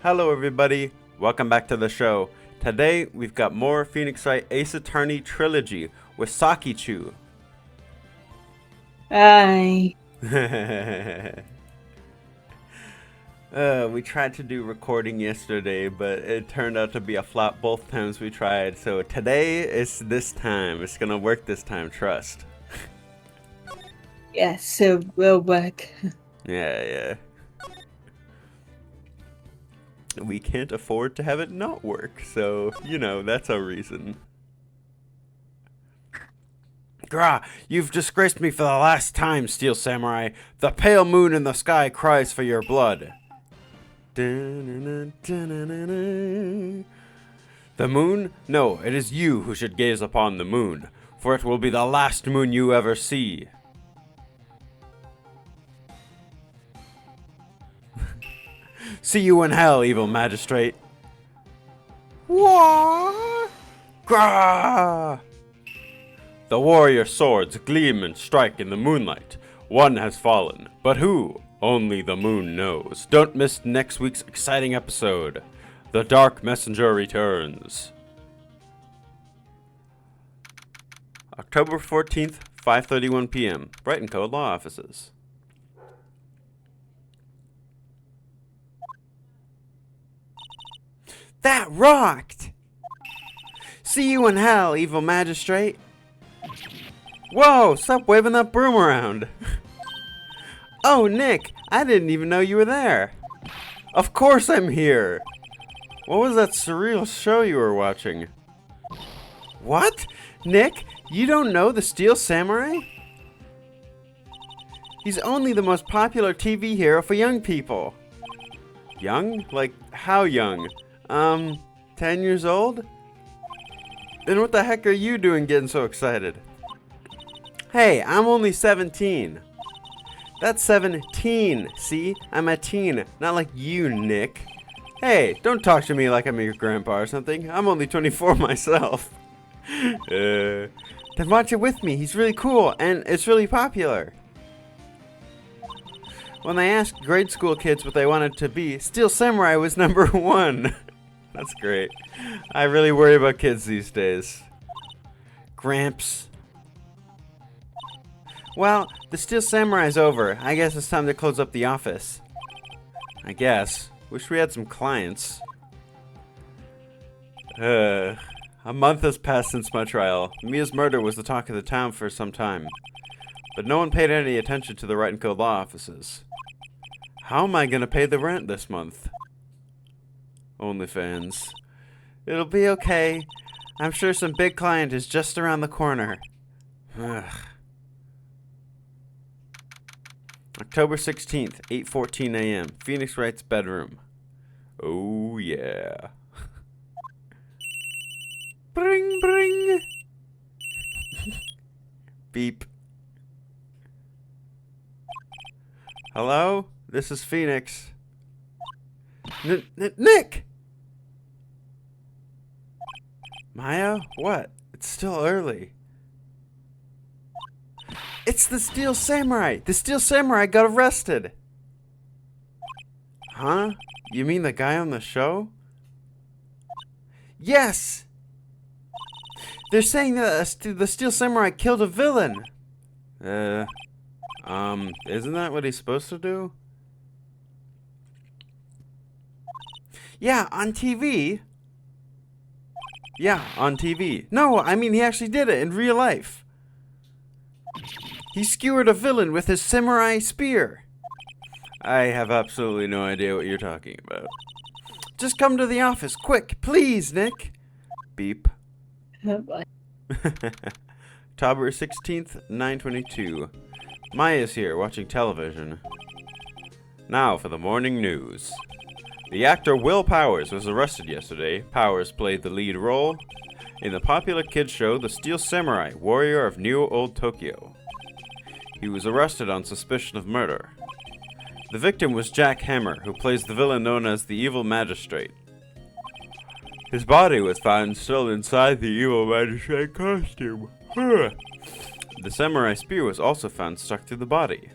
Hello everybody, welcome back to the show. Today we've got more Phoenix Wright Ace Attorney Trilogy with Saki. Hi. We tried to do recording yesterday, but it turned out to be a flop both times we tried. So today is this time. It's gonna work this time, trust. Yes, so we'll work. Yeah. We can't afford to have it not work, so, you know, that's our reason. Grah, you've disgraced me for the last time, Steel Samurai. The pale moon in the sky cries for your blood. The moon? No, it is you who should gaze upon the moon, for it will be the last moon you ever see. See you in hell, evil magistrate. What? Grah! The warrior swords gleam and strike in the moonlight. One has fallen, but who? Only the moon knows. Don't miss next week's exciting episode. The Dark Messenger returns. October 14th, 5:31 p.m. Wright & Co. Law Offices. That rocked! See you in hell, evil magistrate. Whoa, stop waving that broom around. Oh, Nick, I didn't even know you were there. Of course I'm here. What was that surreal show you were watching? What? Nick, you don't know the Steel Samurai? He's only the most popular TV hero for young people. Young? Like, how young? 10 years old? Then what the heck are you doing getting so excited? Hey, I'm only 17. That's 17, see? I'm a teen, not like you, Nick. Hey, don't talk to me like I'm your grandpa or something. I'm only 24 myself. Then watch it with me. He's really cool, and it's really popular. When they asked grade school kids what they wanted to be, Steel Samurai was number 1. That's great. I really worry about kids these days. Gramps. Well, the Steel Samurai's over. I guess it's time to close up the office. I guess. Wish we had some clients. A month has passed since my trial. Mia's murder was the talk of the town for some time. But no one paid any attention to the Wright & Co. law offices. How am I gonna pay the rent this month? OnlyFans. It'll be okay. I'm sure some big client is just around the corner. Ugh. October 16th, 8:14 a.m. Phoenix Wright's bedroom. Oh yeah. Bring, bring. Beep. Hello? This is Phoenix. Nick! Maya? What? It's still early. It's the Steel Samurai! The Steel Samurai got arrested! Huh? You mean the guy on the show? Yes! They're saying that the Steel Samurai killed a villain! Isn't that what he's supposed to do? Yeah, on TV. Yeah, on TV. No, I mean he actually did it in real life. He skewered a villain with his samurai spear. I have absolutely no idea what you're talking about. Just come to the office, quick, please, Nick. Beep. October 16th, 9:22. Maya's here, watching television. Now for the morning news. The actor Will Powers was arrested yesterday. Powers played the lead role in the popular kids show The Steel Samurai, Warrior of New Old Tokyo. He was arrested on suspicion of murder. The victim was Jack Hammer, who plays the villain known as the Evil Magistrate. His body was found still inside the Evil Magistrate costume. The samurai spear was also found stuck to the body.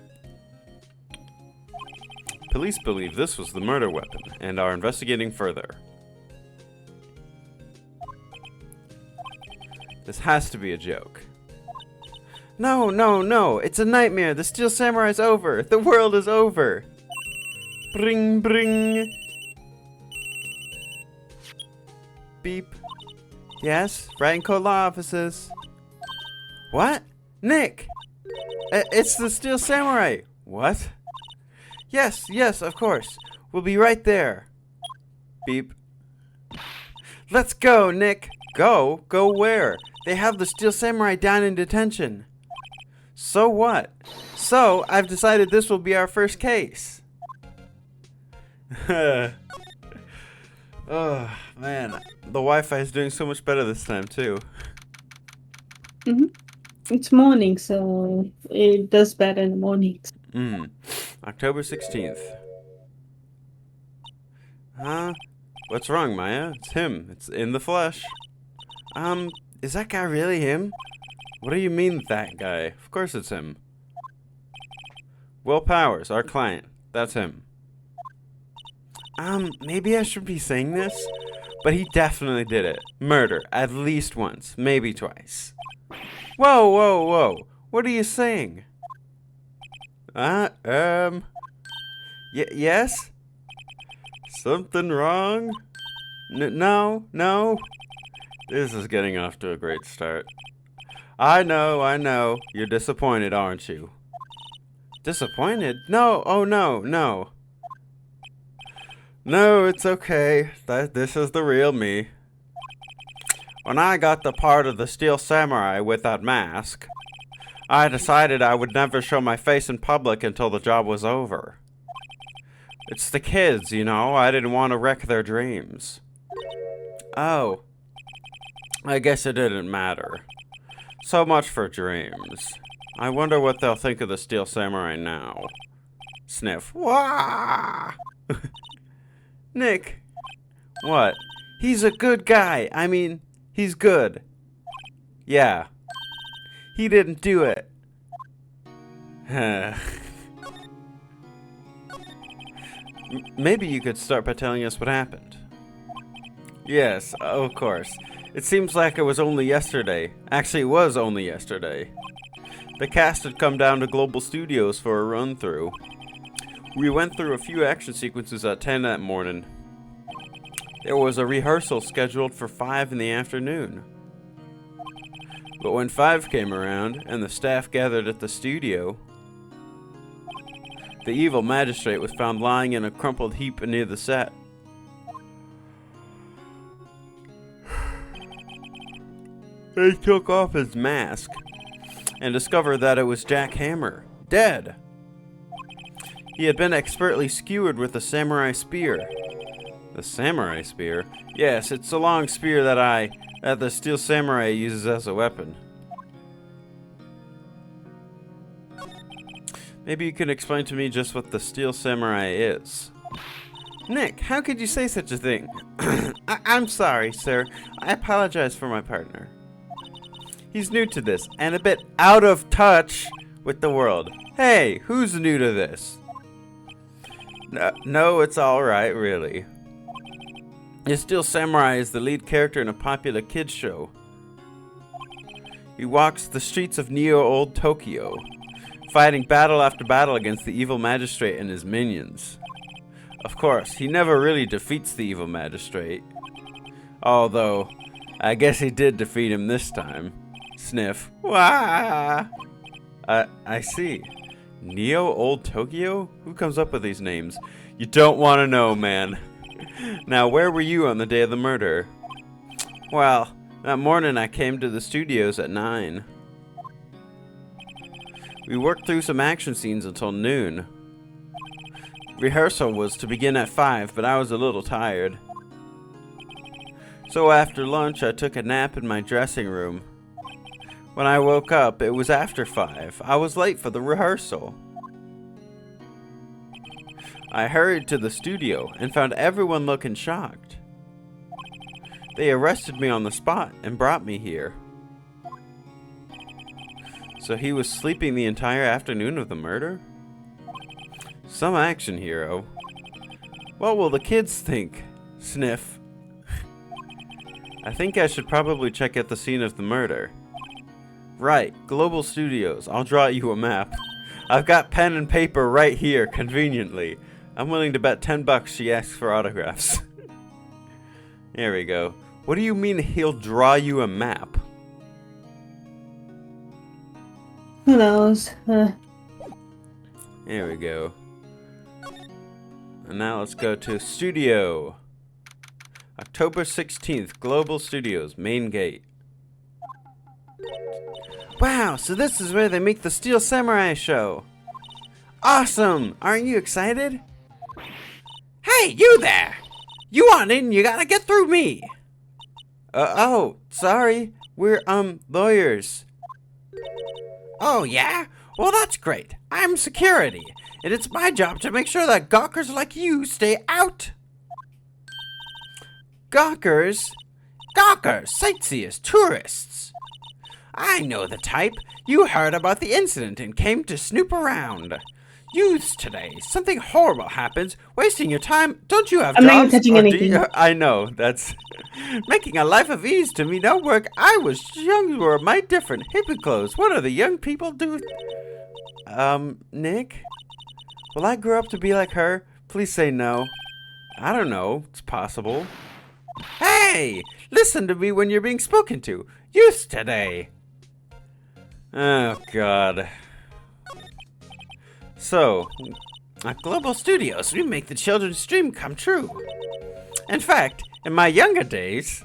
Police believe this was the murder weapon and are investigating further. This has to be a joke. No, no, no! It's a nightmare! The Steel Samurai's over! The world is over! Bring, bring! Beep. Yes? Wright and Co. Law offices. What? Nick! It's the Steel Samurai! What? Yes, yes, of course. We'll be right there. Beep. Let's go, Nick! Go? Go where? They have the Steel Samurai down in detention. So what? So, I've decided this will be our first case. Oh, man. The Wi-Fi is doing so much better this time, too. It's morning, so it does better in the mornings. October 16th. Huh? What's wrong, Maya? It's him. It's in the flesh. Is that guy really him? What do you mean, that guy? Of course it's him. Will Powers, our client. That's him. Maybe I should be saying this, but he definitely did it. Murder, at least once, maybe twice. Whoa, whoa, whoa. What are you saying? Yes? Something wrong? No, no. This is getting off to a great start. I know. You're disappointed, aren't you? Disappointed? No, oh no, no. No, it's okay. This is the real me. When I got the part of the Steel Samurai with that mask, I decided I would never show my face in public until the job was over. It's the kids, you know. I didn't want to wreck their dreams. Oh. I guess it didn't matter. So much for dreams. I wonder what they'll think of the Steel Samurai now. Sniff. Wah! Nick. What? He's a good guy. I mean, he's good. Yeah. He didn't do it. Maybe you could start by telling us what happened. Yes, of course. It seems like it was only yesterday. Actually, it was only yesterday. The cast had come down to Global Studios for a run-through. We went through a few action sequences at 10 that morning. There was a rehearsal scheduled for 5 in the afternoon. But when 5 came around, and the staff gathered at the studio, the evil magistrate was found lying in a crumpled heap near the set. They took off his mask and discovered that it was Jack Hammer, dead. He had been expertly skewered with a samurai spear. The samurai spear? Yes, it's a long spear that the Steel Samurai uses as a weapon. Maybe you can explain to me just what the Steel Samurai is. Nick, how could you say such a thing? I'm sorry, sir. I apologize for my partner. He's new to this, and a bit out of touch with the world. Hey, who's new to this? No, it's alright, really. The Steel Samurai is the lead character in a popular kids show. He walks the streets of Neo-Old Tokyo, fighting battle after battle against the evil magistrate and his minions. Of course, he never really defeats the evil magistrate. Although, I guess he did defeat him this time. Sniff. Wah! I see. Neo-Old Tokyo? Who comes up with these names? You don't want to know, man. Now, where were you on the day of the murder? Well, that morning I came to the studios at 9. We worked through some action scenes until noon. Rehearsal was to begin at 5, but I was a little tired. So after lunch, I took a nap in my dressing room. When I woke up, it was after 5. I was late for the rehearsal. I hurried to the studio and found everyone looking shocked. They arrested me on the spot and brought me here. So he was sleeping the entire afternoon of the murder? Some action hero. What will the kids think? Sniff. I think I should probably check out the scene of the murder. Right, Global Studios. I'll draw you a map. I've got pen and paper right here, conveniently. I'm willing to bet $10 she asks for autographs. There we go. What do you mean he'll draw you a map? Who knows? There we go. And now let's go to Studio. October 16th, Global Studios, main gate. Wow, so this is where they make the Steel Samurai show. Awesome! Aren't you excited? Hey, you there! You want in, you gotta get through me! Oh, sorry. We're, lawyers. Oh, yeah? Well, that's great. I'm security, and it's my job to make sure that gawkers like you stay out. Gawkers? Gawkers, sightseers, tourists. I know the type. You heard about the incident and came to snoop around. Youths today, something horrible happens, wasting your time. Don't you have I'm jobs? not even touching anything. I know, that's making a life of ease to me. No work. I was young, were my different hippie clothes. What do the young people do? Nick? Will I grow up to be like her? Please say no. I don't know. It's possible. Hey! Listen to me when you're being spoken to. Youths today. Oh, God. So, at Global Studios, we make the children's dream come true. In fact, in my younger days...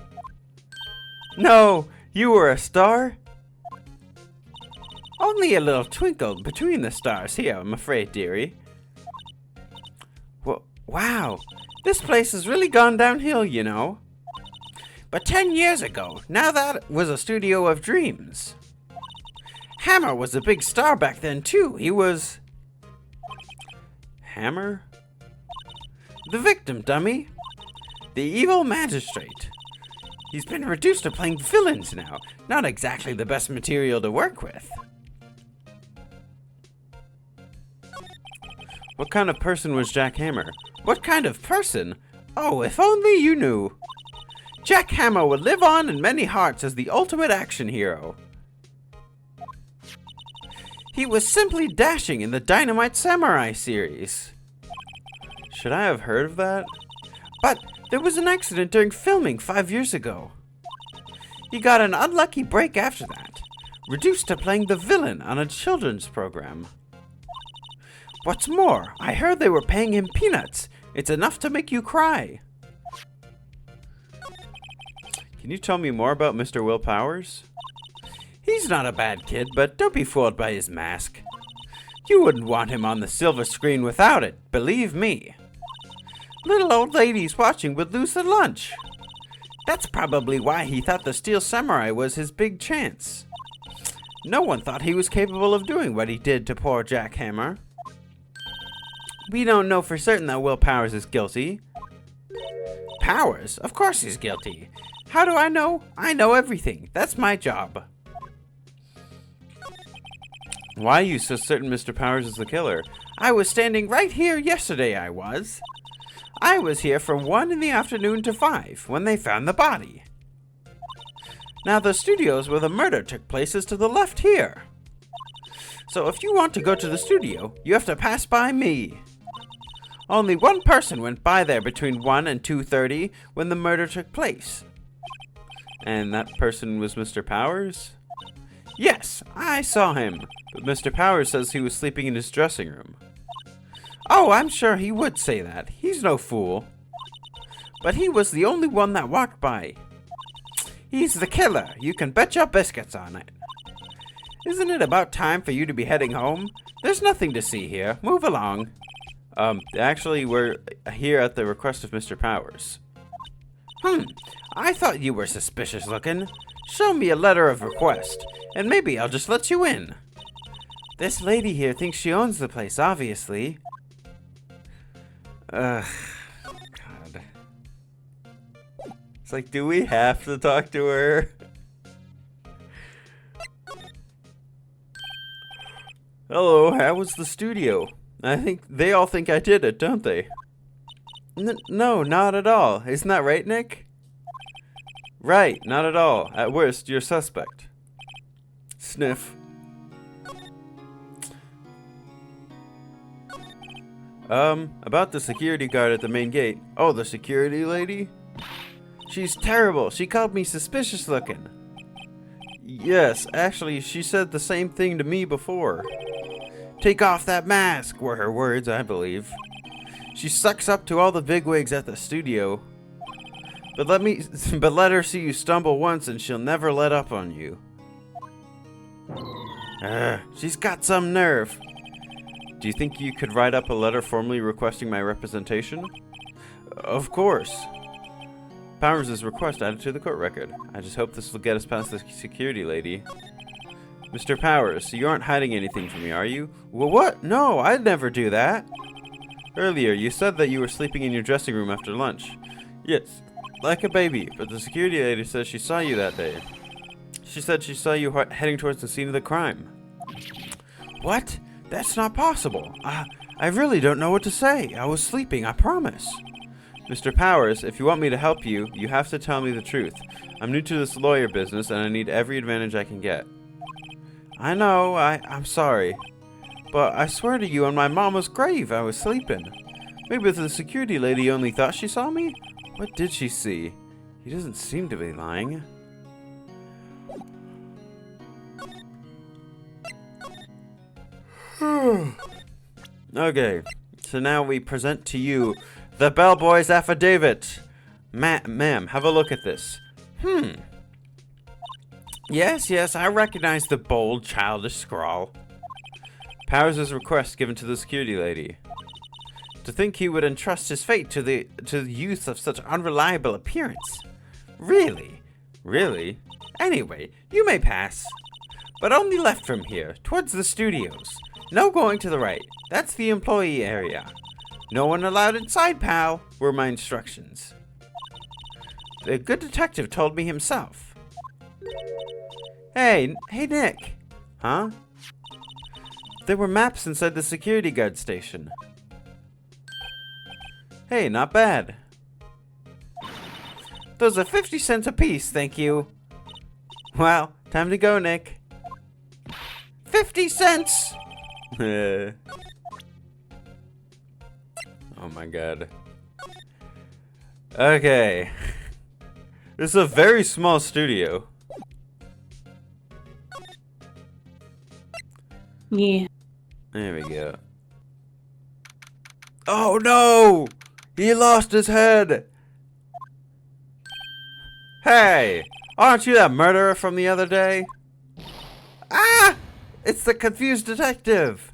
No, you were a star? Only a little twinkle between the stars here, I'm afraid, dearie. Wow, this place has really gone downhill, you know. But 10 years ago, now that was a studio of dreams. Hammer was a big star back then, too. He was... Hammer? The victim, dummy. The evil magistrate. He's been reduced to playing villains now. Not exactly the best material to work with. What kind of person was Jack Hammer? What kind of person? Oh, if only you knew. Jack Hammer would live on in many hearts as the ultimate action hero. He was simply dashing in the Dynamite Samurai series. Should I have heard of that? But there was an accident during filming 5 years ago. He got an unlucky break after that, reduced to playing the villain on a children's program. What's more, I heard they were paying him peanuts. It's enough to make you cry. Can you tell me more about Mr. Will Powers? He's not a bad kid, but don't be fooled by his mask. You wouldn't want him on the silver screen without it, believe me. Little old ladies watching would lose their lunch. That's probably why he thought the Steel Samurai was his big chance. No one thought he was capable of doing what he did to poor Jack Hammer. We don't know for certain that Will Powers is guilty. Powers? Of course he's guilty. How do I know? I know everything. That's my job. Why are you so certain Mr. Powers is the killer? I was standing right here yesterday, I was. I was here from 1 in the afternoon to 5 when they found the body. Now the studios where the murder took place is to the left here. So if you want to go to the studio, you have to pass by me. Only one person went by there between 1 and 2:30 when the murder took place. And that person was Mr. Powers? Yes, I saw him, but Mr. Powers says he was sleeping in his dressing room. Oh, I'm sure he would say that. He's no fool. But he was the only one that walked by. He's the killer. You can bet your biscuits on it. Isn't it about time for you to be heading home? There's nothing to see here. Move along. Actually, we're here at the request of Mr. Powers. I thought you were suspicious looking. Show me a letter of request, and maybe I'll just let you in. This lady here thinks she owns the place, obviously. God. It's like, do we have to talk to her? Hello, how was the studio? I think they all think I did it, don't they? No, not at all. Isn't that right, Nick? Right, not at all. At worst, you're suspect. Sniff. About the security guard at the main gate. Oh, the security lady? She's terrible. She called me suspicious looking. Yes, actually, she said the same thing to me before. Take off that mask, were her words, I believe. She sucks up to all the bigwigs at the studio. But let her see you stumble once and she'll never let up on you. She's got some nerve. Do you think you could write up a letter formally requesting my representation? Of course. Powers' request added to the court record. I just hope this will get us past the security lady. Mr. Powers, you aren't hiding anything from me, are you? Well, what? No, I'd never do that. Earlier, you said that you were sleeping in your dressing room after lunch. Yes, like a baby, but the security lady says she saw you that day. She said she saw you heading towards the scene of the crime. What? That's not possible. I really don't know what to say. I was sleeping, I promise. Mr. Powers, if you want me to help you, you have to tell me the truth. I'm new to this lawyer business, and I need every advantage I can get. I know, I'm sorry. But I swear to you on my mama's grave, I was sleeping. Maybe the security lady only thought she saw me? What did she see? He doesn't seem to be lying. Okay, so now we present to you the bellboy's affidavit. Ma'am, have a look at this. Yes, I recognize the bold, childish scrawl. Powers' request given to the security lady. To think he would entrust his fate to the youth of such unreliable appearance. Really? Really? Anyway, you may pass. But only left from here, towards the studios. No going to the right. That's the employee area. No one allowed inside, pal, were my instructions. The good detective told me himself. Hey, Nick. Huh? There were maps inside the security guard station. Hey, not bad. Those are 50 cents apiece, thank you. Well, time to go, Nick. 50 cents! Oh my god. Okay. This is a very small studio. Yeah. There we go. Oh no! He lost his head! Hey! Aren't you that murderer from the other day? Ah! It's the confused detective!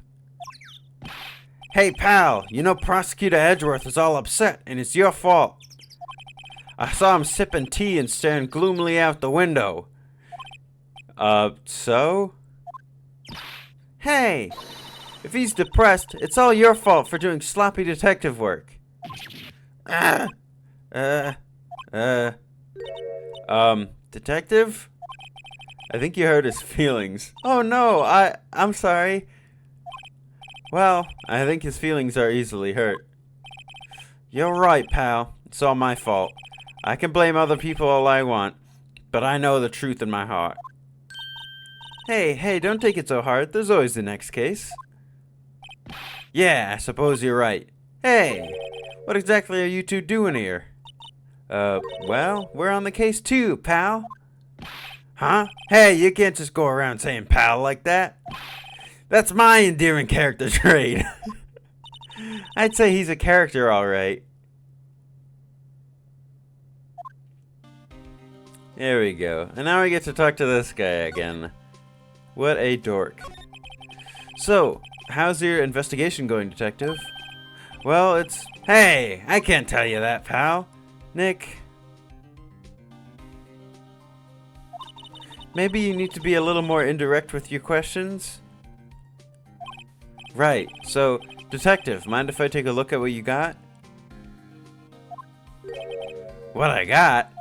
Hey pal, you know Prosecutor Edgeworth is all upset and it's your fault. I saw him sipping tea and staring gloomily out the window. So? Hey! If he's depressed, it's all your fault for doing sloppy detective work. Detective? I think you hurt his feelings. Oh no, I'm sorry. Well, I think his feelings are easily hurt. You're right, pal. It's all my fault. I can blame other people all I want, but I know the truth in my heart. Hey, don't take it so hard. There's always the next case. Yeah, I suppose you're right. Hey, what exactly are you two doing here? Well, we're on the case too, pal. Huh? Hey, you can't just go around saying pal like that. That's my endearing character trait. I'd say he's a character, alright. There we go. And now we get to talk to this guy again. What a dork. So, how's your investigation going, detective? Well, it's... Hey, I can't tell you that, pal. Nick. Maybe you need to be a little more indirect with your questions? Right, so, detective, mind if I take a look at what you got? What I got?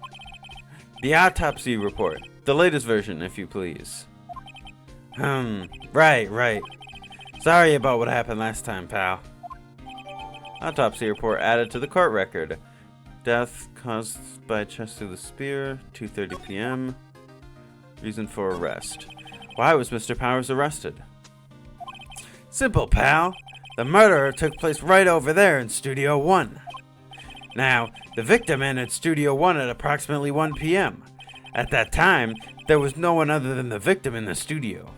The autopsy report. The latest version, if you please. Right. Sorry about what happened last time, pal. Autopsy report added to the court record. Death caused by chest through the spear, 2:30 p.m. Reason for arrest. Why was Mr. Powers arrested? Simple, pal. The murder took place right over there in Studio 1. Now, the victim entered Studio 1 at approximately 1 p.m. At that time, there was no one other than the victim in the studio.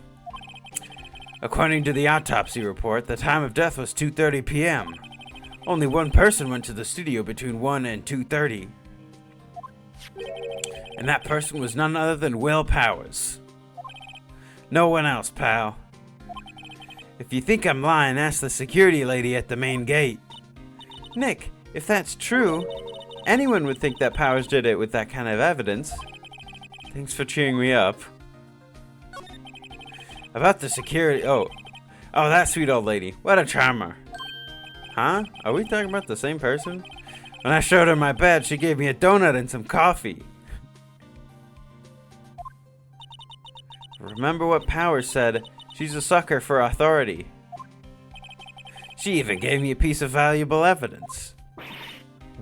According to the autopsy report, the time of death was 2:30 p.m. Only one person went to the studio between 1 and 2:30. And that person was none other than Will Powers. No one else, pal. If you think I'm lying, ask the security lady at the main gate. Nick, if that's true, anyone would think that Powers did it with that kind of evidence. Thanks for cheering me up. About the security... Oh, that sweet old lady. What a charmer. Huh? Are we talking about the same person? When I showed her my bed, she gave me a donut and some coffee. Remember what Powers said. She's a sucker for authority. She even gave me a piece of valuable evidence.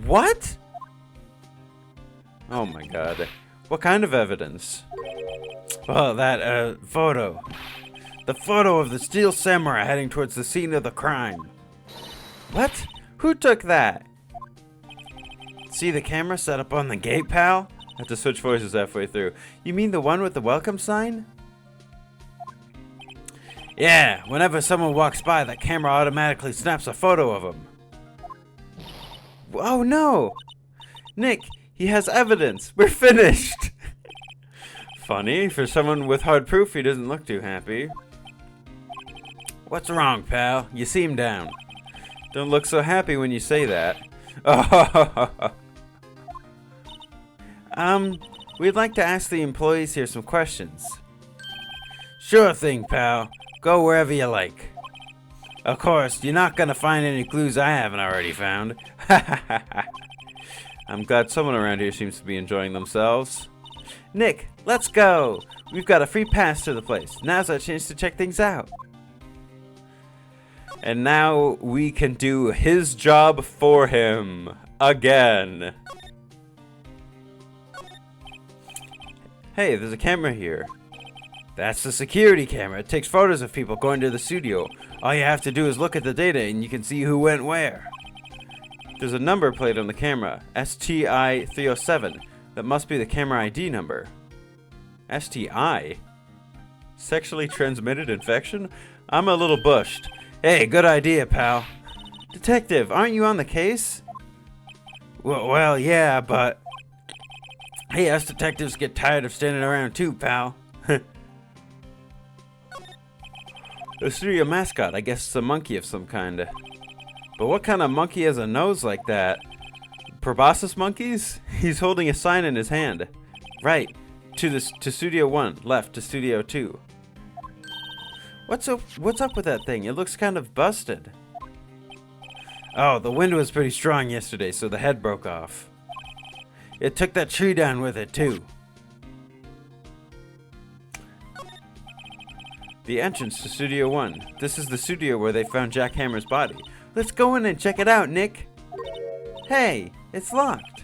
What? Oh my god. What kind of evidence? Well, that, photo. The photo of the Steel Samurai heading towards the scene of the crime. What? Who took that? See the camera set up on the gate, pal? I have to switch voices halfway through. You mean the one with the welcome sign? Yeah, whenever someone walks by, that camera automatically snaps a photo of him. Oh no! Nick, he has evidence. We're finished! Funny, for someone with hard proof, he doesn't look too happy. What's wrong, pal? You seem down. Don't look so happy when you say that. We'd like to ask the employees here some questions. Sure thing, pal. Go wherever you like. Of course, you're not gonna find any clues I haven't already found. I'm glad someone around here seems to be enjoying themselves. Nick, let's go! We've got a free pass to the place. Now's our chance to check things out. And now we can do his job for him. Again. Hey, there's a camera here. That's the security camera. It takes photos of people going to the studio. All you have to do is look at the data and you can see who went where. There's a number plate on the camera. STI 307. That must be the camera ID number. STI? Sexually transmitted infection? I'm a little bushed. Hey, good idea, pal. Detective, aren't you on the case? Well, yeah, but... Hey, us detectives get tired of standing around too, pal. The studio mascot, I guess it's a monkey of some kind. But what kind of monkey has a nose like that? Proboscis monkeys? He's holding a sign in his hand. Right, to Studio 1, left to Studio 2. What's up with that thing? It looks kind of busted. Oh, the wind was pretty strong yesterday, so the head broke off. It took that tree down with it, too. The entrance to Studio 1. This is the studio where they found Jack Hammer's body. Let's go in and check it out, Nick. Hey, it's locked.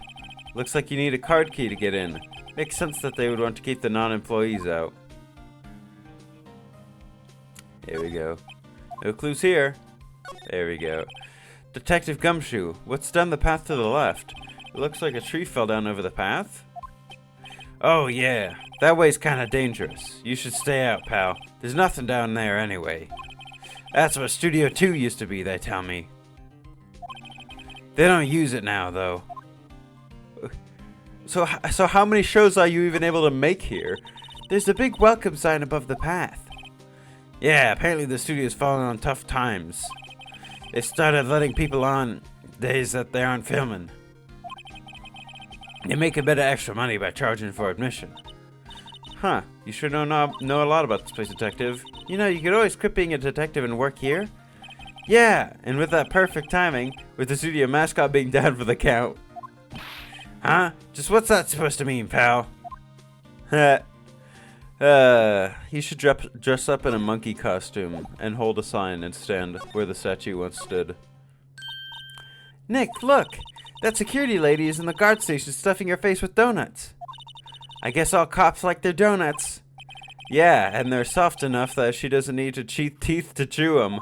Looks like you need a card key to get in. Makes sense that they would want to keep the non-employees out. Here we go. No clues here. There we go. Detective Gumshoe, what's down the path to the left? It looks like a tree fell down over the path. Oh yeah, that way's kinda dangerous. You should stay out, pal. There's nothing down there anyway. That's what Studio 2 used to be, they tell me. They don't use it now, though. So how many shows are you even able to make here? There's a big welcome sign above the path. Yeah, apparently the studio's fallen on tough times. They started letting people on days that they aren't filming. They make a bit of extra money by charging for admission. Huh, you sure know a lot about this place, detective. You know, you could always quit being a detective and work here. Yeah, and with that perfect timing, with the studio mascot being down for the count. Huh? Just what's that supposed to mean, pal? He should dress up in a monkey costume and hold a sign and stand where the statue once stood. Nick, look! That security lady is in the guard station stuffing her face with donuts. I guess all cops like their donuts. Yeah, and they're soft enough that she doesn't need to teeth to chew them.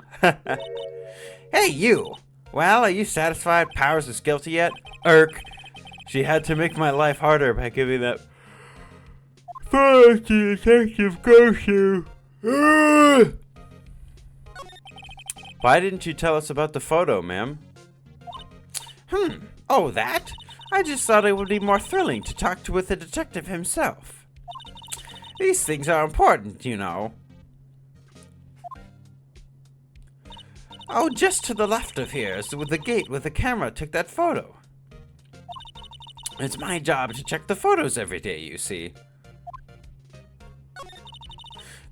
Hey, you! Well, are you satisfied Powers is guilty yet? Irk! She had to make my life harder by giving that photo to Detective Goshu. Why didn't you tell us about the photo, ma'am? Oh, that? I just thought it would be more thrilling to talk with the detective himself. These things are important, you know. Oh, just to the left of here is the gate where the camera took that photo. It's my job to check the photos every day, you see.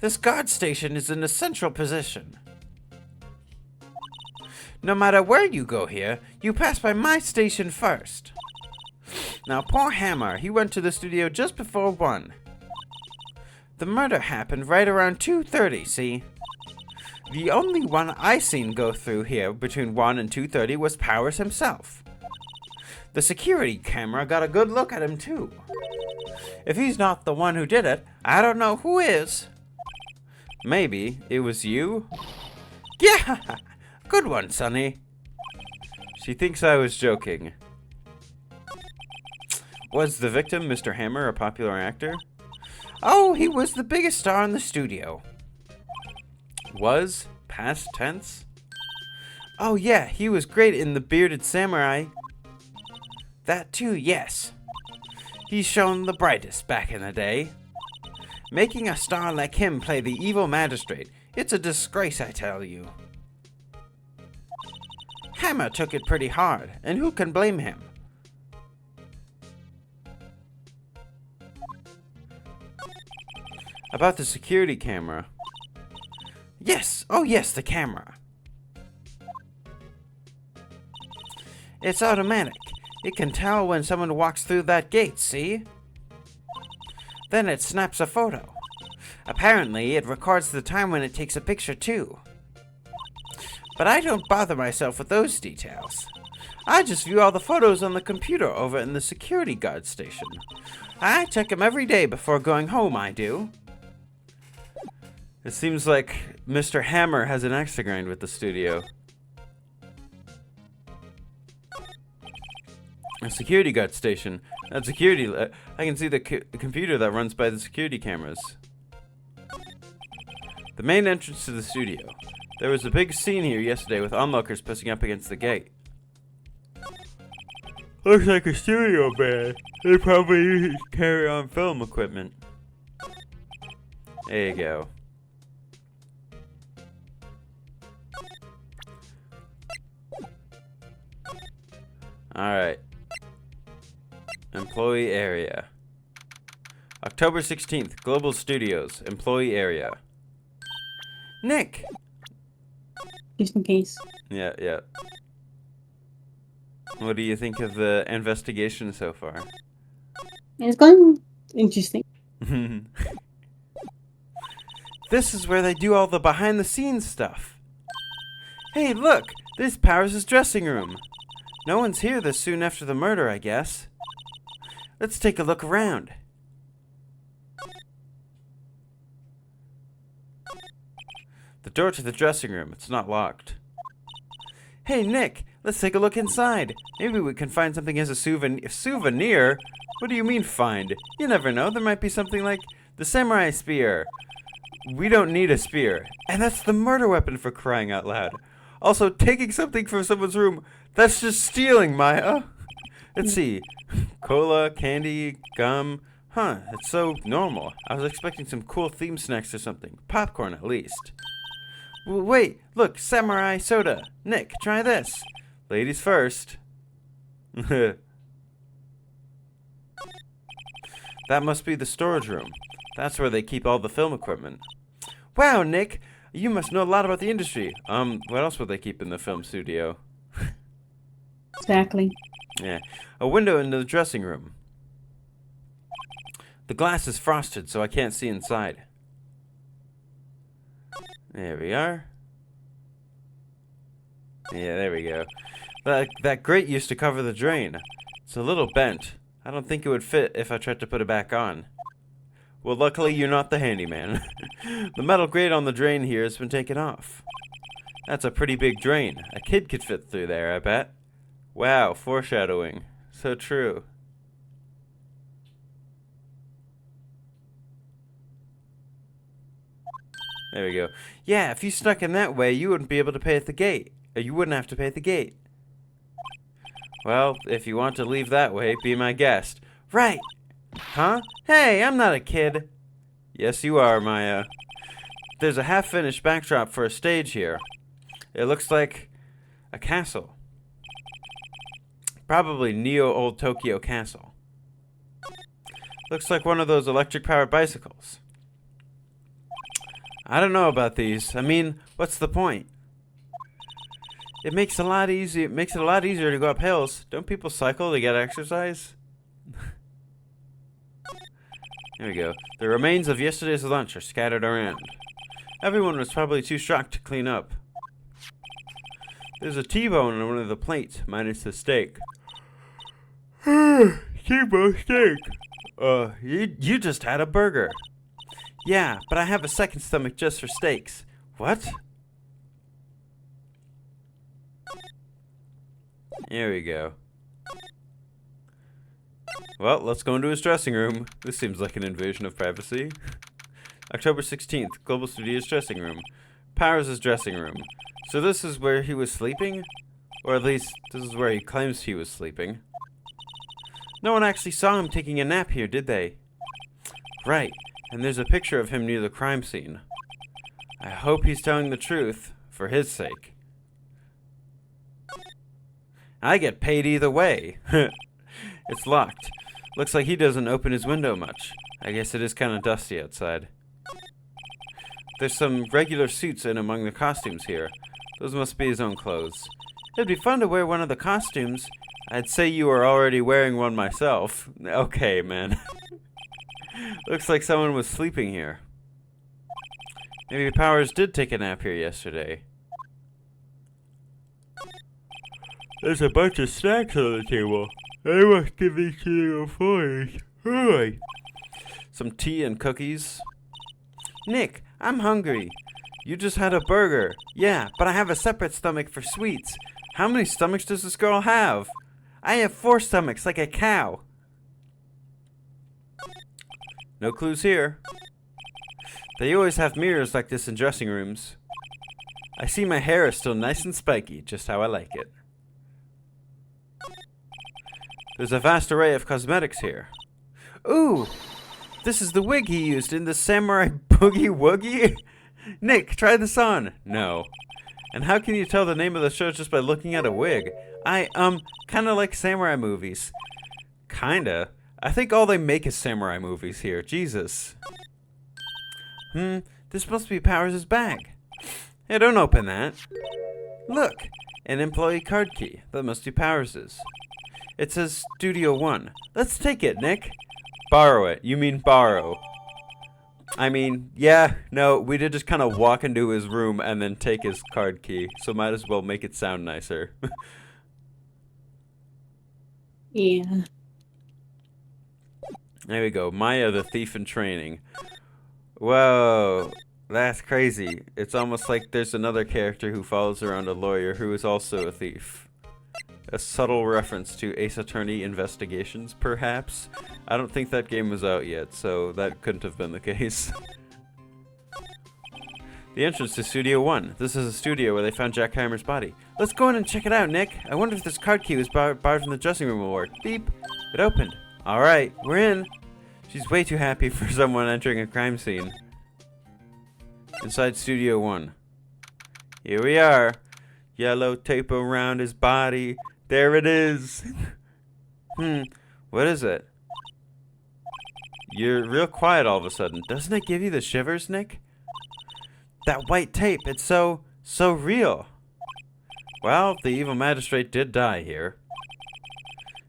This guard station is in a central position. No matter where you go here, you pass by my station first. Now, poor Hammer, he went to the studio just before 1. The murder happened right around 2:30, see? The only one I seen go through here between 1 and 2:30 was Powers himself. The security camera got a good look at him, too. If he's not the one who did it, I don't know who is. Maybe it was you? Yeah! Good one, Sonny. She thinks I was joking. Was the victim, Mr. Hammer, a popular actor? Oh, he was the biggest star in the studio. Was? Past tense? Oh yeah, he was great in The Bearded Samurai. That too, yes. He's shown the brightest back in the day. Making a star like him play the evil magistrate, it's a disgrace, I tell you. Hammer took it pretty hard, and who can blame him? About the security camera. Yes, oh yes, the camera. It's automatic. It can tell when someone walks through that gate, see? Then it snaps a photo. Apparently, it records the time when it takes a picture too. But I don't bother myself with those details. I just view all the photos on the computer over in the security guard station. I check them every day before going home, I do. It seems like Mr. Hammer has an axe to grind with the studio. A security guard station. That security... I can see the computer that runs by the security cameras. The main entrance to the studio. There was a big scene here yesterday with onlookers pressing up against the gate. Looks like a studio band. They probably use it to carry on film equipment. There you go. Alright. Employee area. October 16th, Global Studios, employee area. Nick! Just in case. Yeah, yeah. What do you think of the investigation so far? It's going interesting. This is where they do all the behind-the-scenes stuff. Hey, look! There's Powers' dressing room. No one's here this soon after the murder, I guess. Let's take a look around. The door to the dressing room, it's not locked. Hey, Nick, let's take a look inside. Maybe we can find something as a souvenir? What do you mean, find? You never know, there might be something like the samurai spear. We don't need a spear. And that's the murder weapon, for crying out loud. Also, taking something from someone's room, that's just stealing, Maya. Let's see. Cola, candy, gum. Huh, it's so normal. I was expecting some cool theme snacks or something. Popcorn, at least. Wait, look, samurai soda. Nick, try this. Ladies first. That must be the storage room. That's where they keep all the film equipment. Wow, Nick, you must know a lot about the industry. What else would they keep in the film studio? Exactly. Yeah, a window into the dressing room. The glass is frosted, so I can't see inside. There we are. Yeah, there we go. That grate used to cover the drain. It's a little bent. I don't think it would fit if I tried to put it back on. Well, luckily you're not the handyman. The metal grate on the drain here has been taken off. That's a pretty big drain. A kid could fit through there, I bet. Wow, foreshadowing. So true. There we go. Yeah, if you snuck in that way, you wouldn't be able to pay at the gate. Or you wouldn't have to pay at the gate. Well, if you want to leave that way, be my guest. Right! Huh? Hey, I'm not a kid. Yes, you are, Maya. There's a half-finished backdrop for a stage here. It looks like a castle. Probably Neo Old Tokyo Castle. Looks like one of those electric-powered bicycles. I don't know about these. I mean, what's the point? It makes it a lot easier to go up hills. Don't people cycle to get exercise? There we go. The remains of yesterday's lunch are scattered around. Everyone was probably too shocked to clean up. There's a T-bone on one of the plates, minus the steak. T-bone steak. You just had a burger. Yeah, but I have a second stomach just for steaks. What? There we go. Well, let's go into his dressing room. This seems like an invasion of privacy. October 16th, Global Studios dressing room. Powers' dressing room. So this is where he was sleeping? Or at least, this is where he claims he was sleeping. No one actually saw him taking a nap here, did they? Right, and there's a picture of him near the crime scene. I hope he's telling the truth, for his sake. I get paid either way. It's locked. Looks like he doesn't open his window much. I guess it is kind of dusty outside. There's some regular suits in among the costumes here. Those must be his own clothes. It'd be fun to wear one of the costumes. I'd say you were already wearing one myself. Okay, man. Looks like someone was sleeping here. Maybe Powers did take a nap here yesterday. There's a bunch of snacks on the table. I must give these to your employees. Hurry! Some tea and cookies. Nick, I'm hungry. You just had a burger. Yeah, but I have a separate stomach for sweets. How many stomachs does this girl have? I have 4 stomachs, like a cow. No clues here. They always have mirrors like this in dressing rooms. I see my hair is still nice and spiky, just how I like it. There's a vast array of cosmetics here. Ooh! This is the wig he used in the Samurai Boogie Woogie? Nick, try this on. No. And how can you tell the name of the show just by looking at a wig? Kinda like samurai movies. Kinda. I think all they make is samurai movies here. Jesus. This must be Powers' bag. Hey, don't open that. Look, an employee card key. That must be Powers'. It says Studio 1. Let's take it, Nick. Borrow it. You mean borrow. I mean, yeah, no, we did just kind of walk into his room and then take his card key, so might as well make it sound nicer. Yeah. There we go. Maya the thief in training. Whoa, that's crazy. It's almost like there's another character who follows around a lawyer who is also a thief. A subtle reference to Ace Attorney Investigations, perhaps? I don't think that game was out yet, so that couldn't have been the case. The entrance to Studio 1. This is a studio where they found Jack Hammer's body. Let's go in and check it out, Nick. I wonder if this card key was borrowed from the dressing room award. Beep. It opened. Alright, we're in. She's way too happy for someone entering a crime scene. Inside Studio 1. Here we are. Yellow tape around his body. There it is. What is it? You're real quiet all of a sudden. Doesn't it give you the shivers, Nick? That white tape, it's so real. Well, the evil magistrate did die here.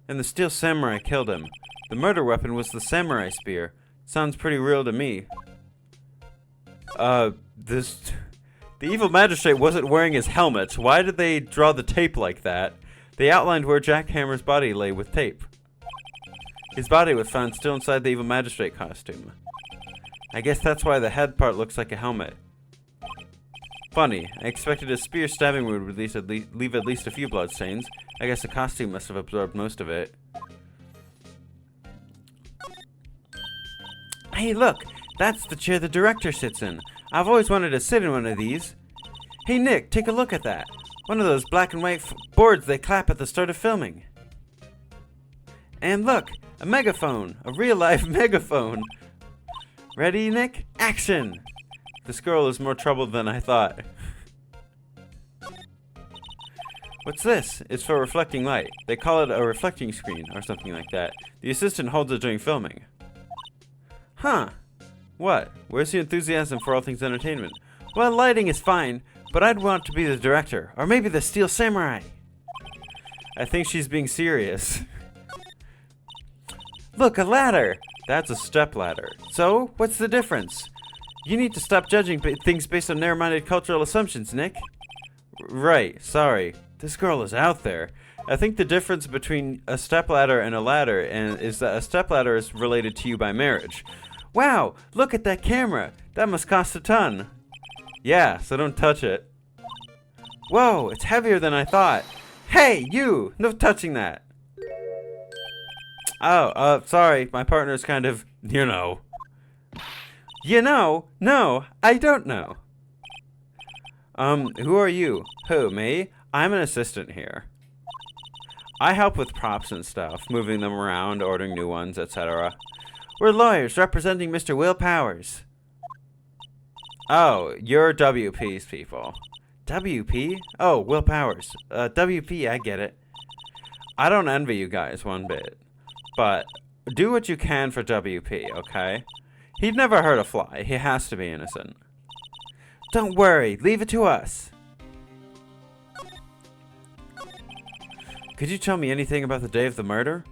And the steel samurai killed him. The murder weapon was the samurai spear. Sounds pretty real to me. The evil magistrate wasn't wearing his helmet. Why did they draw the tape like that? They outlined where Jack Hammer's body lay with tape. His body was found still inside the evil magistrate costume. I guess that's why the head part looks like a helmet. Funny, I expected a spear stabbing wound would leave at least a few bloodstains. I guess the costume must have absorbed most of it. Hey look! That's the chair the director sits in. I've always wanted to sit in one of these. Hey Nick, take a look at that. One of those black and white boards they clap at the start of filming. And look! A megaphone! A real-life megaphone! Ready, Nick? Action! This girl is more troubled than I thought. What's this? It's for reflecting light. They call it a reflecting screen, or something like that. The assistant holds it during filming. Huh. What? Where's your enthusiasm for all things entertainment? Well, lighting is fine, but I'd want to be the director, or maybe the Steel Samurai. I think she's being serious. Look, a ladder! That's a step ladder. So, what's the difference? You need to stop judging things based on narrow-minded cultural assumptions, Nick. Right, sorry. This girl is out there. I think the difference between a stepladder and a ladder is that a stepladder is related to you by marriage. Wow, look at that camera. That must cost a ton. Yeah, so don't touch it. Whoa, it's heavier than I thought. Hey, you! No touching that. Oh, sorry. My partner's kind of, you know. You know? No, I don't know. Who are you? Who, me? I'm an assistant here. I help with props and stuff, moving them around, ordering new ones, etc. We're lawyers representing Mr. Will Powers. Oh, you're WP's people. WP? Oh, Will Powers. WP, I get it. I don't envy you guys one bit. But do what you can for WP, okay? He'd never hurt a fly. He has to be innocent. Don't worry. Leave it to us. Could you tell me anything about the day of the murder?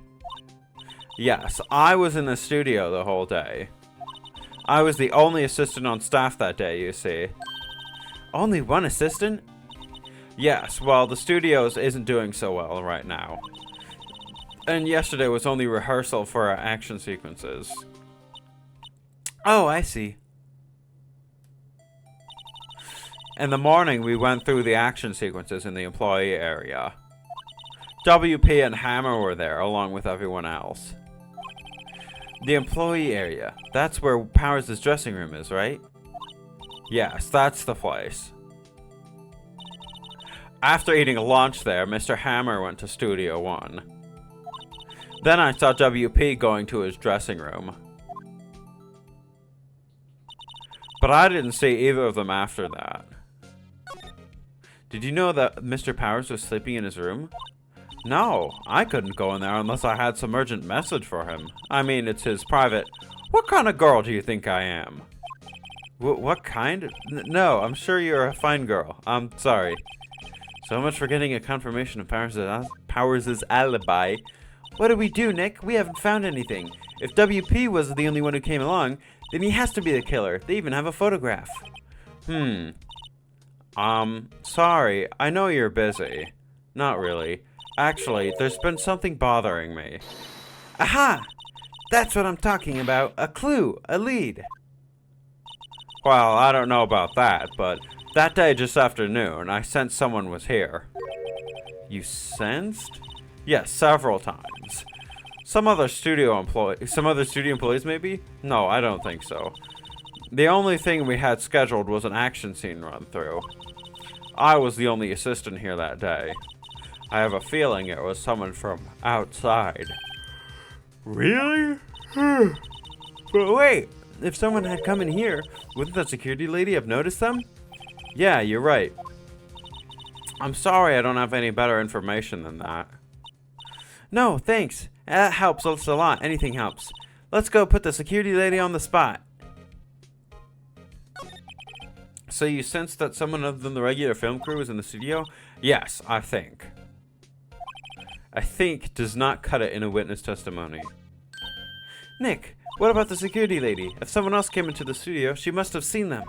Yes, I was in the studio the whole day. I was the only assistant on staff that day, you see. Only one assistant? Yes, well, the studios isn't doing so well right now. And yesterday was only rehearsal for our action sequences. Oh, I see. In the morning, we went through the action sequences in the employee area. WP and Hammer were there, along with everyone else. The employee area. That's where Powers' dressing room is, right? Yes, that's the place. After eating lunch there, Mr. Hammer went to Studio 1. Then I saw WP going to his dressing room. But I didn't see either of them after that. Did you know that Mr. Powers was sleeping in his room? No, I couldn't go in there unless I had some urgent message for him. I mean, it's his private... What kind of girl do you think I am? What kind? No, I'm sure you're a fine girl. I'm sorry. So much for getting a confirmation of Powers' alibi. What do we do, Nick? We haven't found anything. If WP was the only one who came along, then he has to be the killer. They even have a photograph. Sorry. I know you're busy. Not really. Actually, there's been something bothering me. Aha! That's what I'm talking about. A clue. A lead. Well, I don't know about that, but that day just after noon, I sensed someone was here. You sensed? Yes, several times. Some other studio employees maybe? No, I don't think so. The only thing we had scheduled was an action scene run through. I was the only assistant here that day. I have a feeling it was someone from outside. Really? But wait, if someone had come in here, wouldn't the security lady have noticed them? Yeah, you're right. I'm sorry I don't have any better information than that. No, thanks. That helps us a lot. Anything helps. Let's go put the security lady on the spot. So you sensed that someone other than the regular film crew was in the studio? Yes, I think. I think does not cut it in a witness testimony. Nick, What about the security lady? If someone else came into the studio, she must have seen them.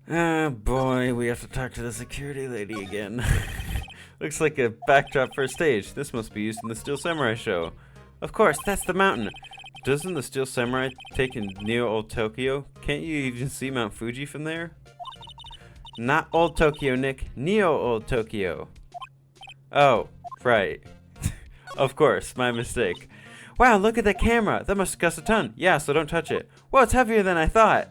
Oh boy, we have to talk to the security lady again. Looks like a backdrop for a stage. This must be used in the Steel Samurai show. Of course, that's the mountain. Doesn't the Steel Samurai take in Neo Old Tokyo? Can't you even see Mount Fuji from there? Not Old Tokyo, Nick. Neo Old Tokyo. Oh, right. Of course, my mistake. Wow, look at that camera. That must cost a ton. Yeah, so don't touch it. Well, it's heavier than I thought.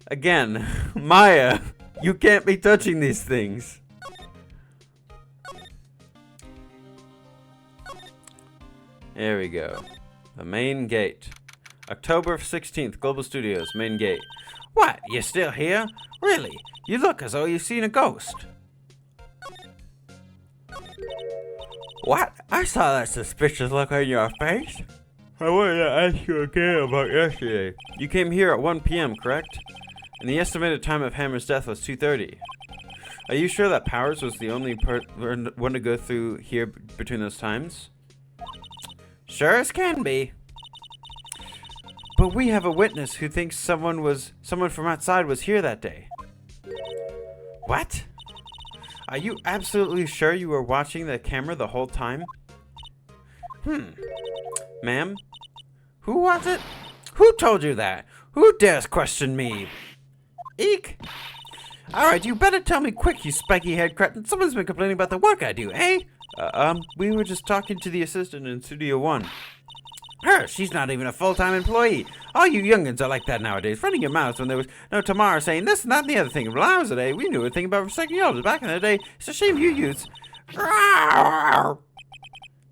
Again, Maya, you can't be touching these things. There we go. The main gate. October 16th, Global Studios, main gate. What? You still here? Really? You look as though you've seen a ghost. What? I saw that suspicious look on your face. I wanted to ask you again about yesterday. You came here at 1 p.m., correct? And the estimated time of Hammer's death was 2:30. Are you sure that Powers was the only one to go through here between those times? Sure as can be. But we have a witness who thinks someone from outside was here that day. What? Are you absolutely sure you were watching the camera the whole time? Ma'am? Who was it? Who told you that? Who dares question me? Eek! Alright, you better tell me quick, you spiky-head cretin. Someone's been complaining about the work I do, eh? We were just talking to the assistant in Studio 1. Her, she's not even a full-time employee. All you youngins are like that nowadays, running your mouths when there was no tomorrow saying this and that and the other thing. When I was today, we knew a thing about recycling elders back in the day. It's a shame you youths.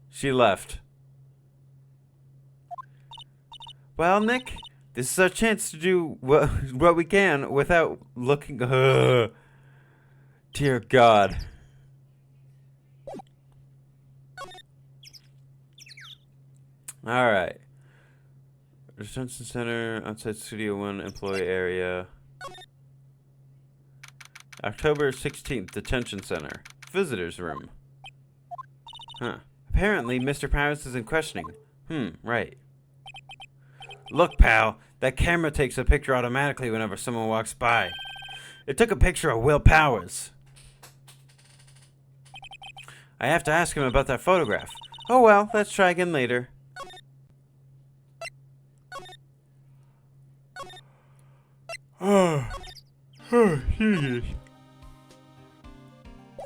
She left. Well, Nick, this is our chance to do what we can without looking. Dear God. All right. Detention Center, outside Studio 1, employee area. October 16th, Detention Center. Visitors room. Huh. Apparently, Mr. Powers is in questioning. Right. Look, pal. That camera takes a picture automatically whenever someone walks by. It took a picture of Will Powers. I have to ask him about that photograph. Oh well, let's try again later. Jesus.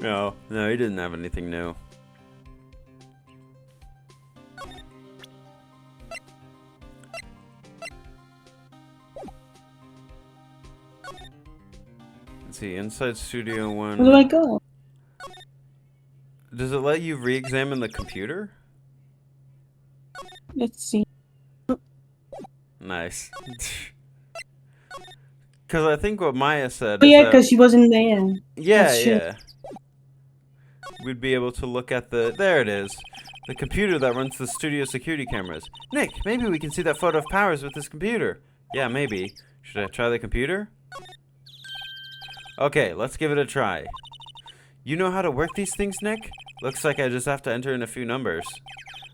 No, he didn't have anything new. Let's see, inside Studio 1. Where do I go? Does it let you re-examine the computer? Let's see. Nice. Because I think what Maya said Oh is yeah, that, because she wasn't there. yeah, That's true. yeah. We'd be able to look at there it is. The computer that runs the studio security cameras. Nick, maybe we can see that photo of Powers with this computer. Yeah, maybe. Should I try the computer? Okay, let's give it a try. You know how to work these things, Nick? Looks like I just have to enter in a few numbers.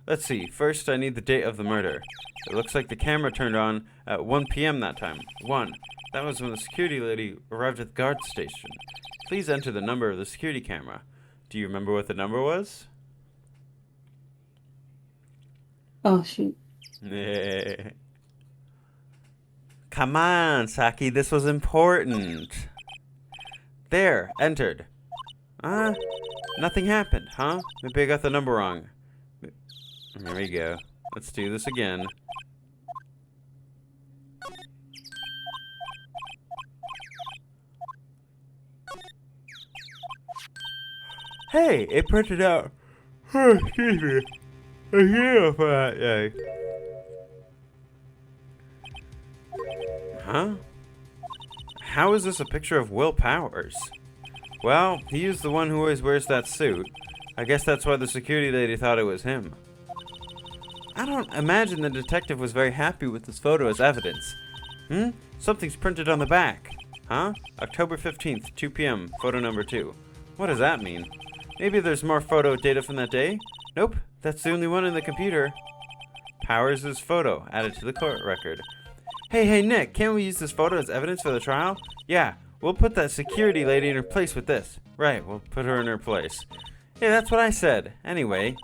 Let's see. First, I need the date of the murder. It looks like the camera turned on at 1 p.m. that time. 1. That was when the security lady arrived at the guard station. Please enter the number of the security camera. Do you remember what the number was? Oh shoot. Come on, Saki. This was important. There. Entered. Nothing happened, huh? Maybe I got the number wrong. There we go. Let's do this again. Hey, it printed out. Oh, excuse me. A hero for that day. Huh? How is this a picture of Will Powers? Well, he is the one who always wears that suit. I guess that's why the security lady thought it was him. I don't imagine the detective was very happy with this photo as evidence. Something's printed on the back. Huh? October 15th, 2 p.m., photo number 2. What does that mean? Maybe there's more photo data from that day? Nope, that's the only one in the computer. Powers' photo added to the court record. Hey, Nick, can't we use this photo as evidence for the trial? Yeah, we'll put that security lady in her place with this. Right, we'll put her in her place. Hey, that's what I said. Anyway,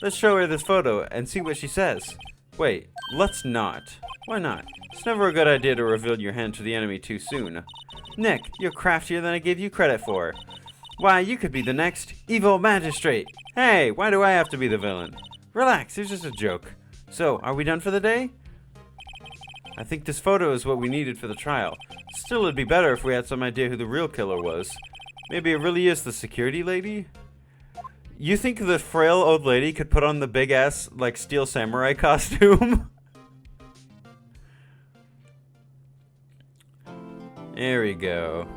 let's show her this photo and see what she says. Wait, let's not. Why not? It's never a good idea to reveal your hand to the enemy too soon. Nick, you're craftier than I gave you credit for. Why, you could be the next evil magistrate. Hey, why do I have to be the villain? Relax, it was just a joke. So, are we done for the day? I think this photo is what we needed for the trial. Still, it'd be better if we had some idea who the real killer was. Maybe it really is the security lady? You think the frail old lady could put on the big-ass, like, steel samurai costume? There we go.